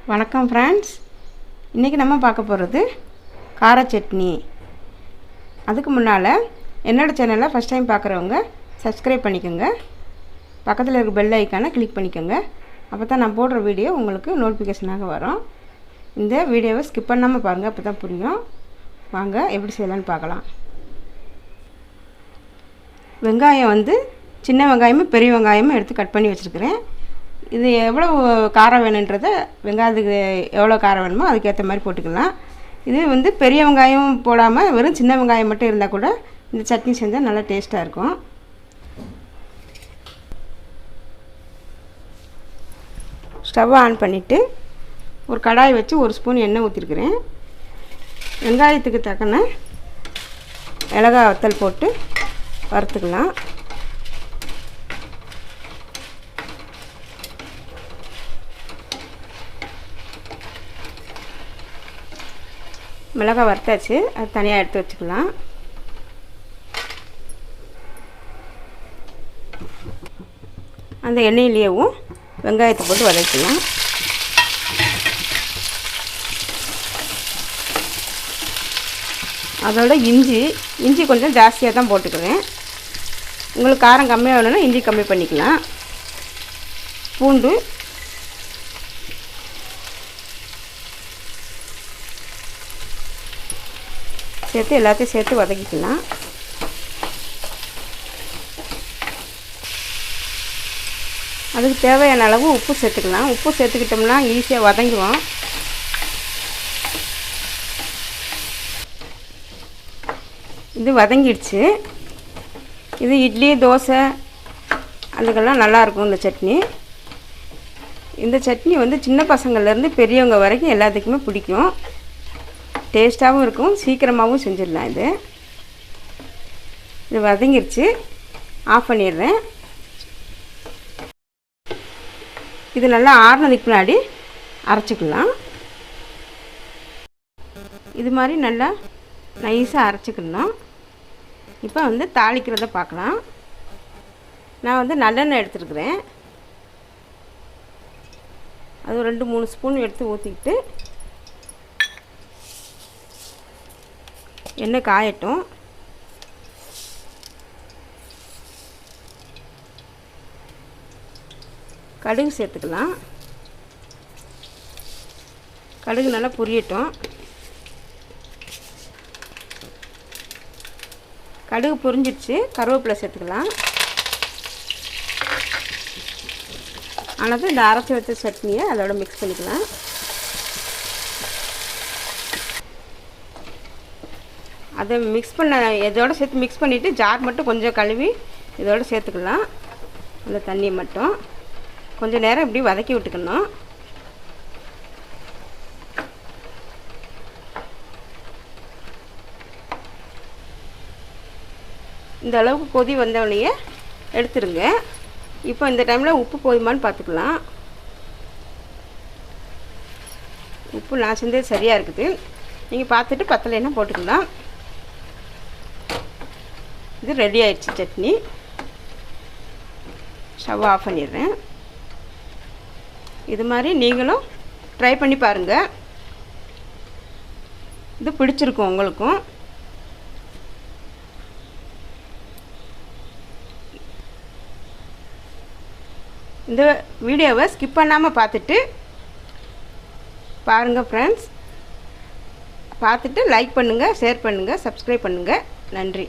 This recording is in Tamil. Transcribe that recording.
வணக்கம் ஃப்ரெண்ட்ஸ், இன்றைக்கி நம்ம பார்க்க போகிறது கார சட்னி. அதுக்கு முன்னால் என்னோடய சேனலை ஃபஸ்ட் டைம் பார்க்குறவங்க சப்ஸ்கிரைப் பண்ணிக்கோங்க. பக்கத்தில் இருக்க பெல் ஐக்கானை கிளிக் பண்ணிக்கோங்க. அப்போ தான் நான் போடுற வீடியோ உங்களுக்கு நோட்டிஃபிகேஷனாக வரும். இந்த வீடியோவை ஸ்கிப் பண்ணாமல் பாருங்கள், அப்போ தான் புரியும். வாங்க எப்படி செய்யலான்னு பார்க்கலாம். வெங்காயம் சின்ன வெங்காயமும் பெரிய வெங்காயமும் எடுத்து கட் பண்ணி வச்சுருக்கிறேன். இது எவ்வளோ காரம் வேணுன்றதை வெங்காயத்துக்கு எவ்வளோ காரம் வேணுமோ அதுக்கேற்ற மாதிரி போட்டுக்கலாம். இது பெரிய வெங்காயம் போடாமல் வெறும் சின்ன வெங்காயம் மட்டும் இருந்தால் கூட இந்த சட்னி செஞ்சால் நல்லா டேஸ்ட்டாக இருக்கும். ஸ்டவ் ஆன் பண்ணிவிட்டு ஒரு கடாய் வச்சு ஒரு ஸ்பூன் எண்ணெய் ஊற்றிருக்கிறேன். வெங்காயத்துக்கு தக்கன மிளகாய் வத்தல் போட்டு வறுத்துக்கலாம். மிளகாய் வறுத்தாச்சு, அது தனியாக எடுத்து வச்சுக்கலாம். அந்த எண்ணெயிலேயும் வெங்காயத்தை போட்டு வதக்கலாம். அதோட இஞ்சி கொஞ்சம் ஜாஸ்தியாக தான் போட்டுக்குவேன். உங்களுக்கு காரம் கம்மியாக வேணும்னா இஞ்சி கம்மி பண்ணிக்கலாம். பூண்டு, சேர்த்து எல்லாத்தையும் சேர்த்து வதக்கிக்கலாம். அதுக்கு தேவையான அளவு உப்பு சேர்த்துக்கலாம். உப்பு சேர்த்துக்கிட்டோம்னா ஈஸியாக வதங்குவோம். இது வதங்கிடுச்சு. இது இட்லி, தோசை அதுக்கெல்லாம் நல்லாயிருக்கும் இந்த சட்னி. இந்த சட்னி சின்ன பசங்கள்லேருந்து பெரியவங்க வரைக்கும் எல்லாத்துக்குமே பிடிக்கும். டேஸ்ட்டாகவும் இருக்கும், சீக்கிரமாகவும் செஞ்சிடலாம். இது வதங்கிருச்சு, ஆஃப் பண்ணிடுறேன். இது நல்லா ஆறுனதுக்கு முன்னாடி அரைச்சிக்கலாம். இது மாதிரி நல்லா நைஸாக அரைச்சிக்கலாம். இப்போ தாளிக்கிறத பார்க்கலாம். நான் நல்லெண்ணெய் எடுத்துருக்குறேன். அது 2-3 ஸ்பூன் எடுத்து ஊற்றிக்கிட்டு எண்ணெய் காயட்டும். கடுகு சேர்த்துக்கலாம். கடுகு நல்லா பொரியட்டும். கடுகு பொரிஞ்சிடுச்சு, கருவேப்பிலை சேர்த்துக்கலாம். ஆனால் இந்த அரைச்சி வச்ச சட்னியை அதோட மிக்ஸ் பண்ணிக்கலாம். அதை இதோடு சேர்த்து மிக்ஸ் பண்ணிவிட்டு ஜார் மட்டும் கொஞ்சம் கழுவி இதோடு சேர்த்துக்கலாம். அந்த தண்ணியை மட்டும் கொஞ்சம் நேரம் இப்படி வதக்கி விட்டுக்கணும். இந்த அளவுக்கு கொதி வந்தவனையே எடுத்துருங்க. இப்போ இந்த டைமில் உப்பு போதுமான்னு பார்த்துக்கலாம். உப்பு நான் செஞ்சது சரியாக இருக்குது. நீங்கள் பார்த்துட்டு பத்தலைன்னா போட்டுக்கலாம். இது ரெடி ஆயிடுச்சு சட்னி. ஸ்டவ் ஆஃப் பண்ணிடுறேன். இது மாதிரி நீங்களும் ட்ரை பண்ணி பாருங்கள். இது பிடிச்சிருக்கும் உங்களுக்கும். இந்த வீடியோவை ஸ்கிப் பண்ணாமல் பார்த்துட்டு பாருங்கள் ஃப்ரெண்ட்ஸ். பார்த்துட்டு லைக் பண்ணுங்கள், ஷேர் பண்ணுங்கள், சப்ஸ்கிரைப் பண்ணுங்கள். நன்றி.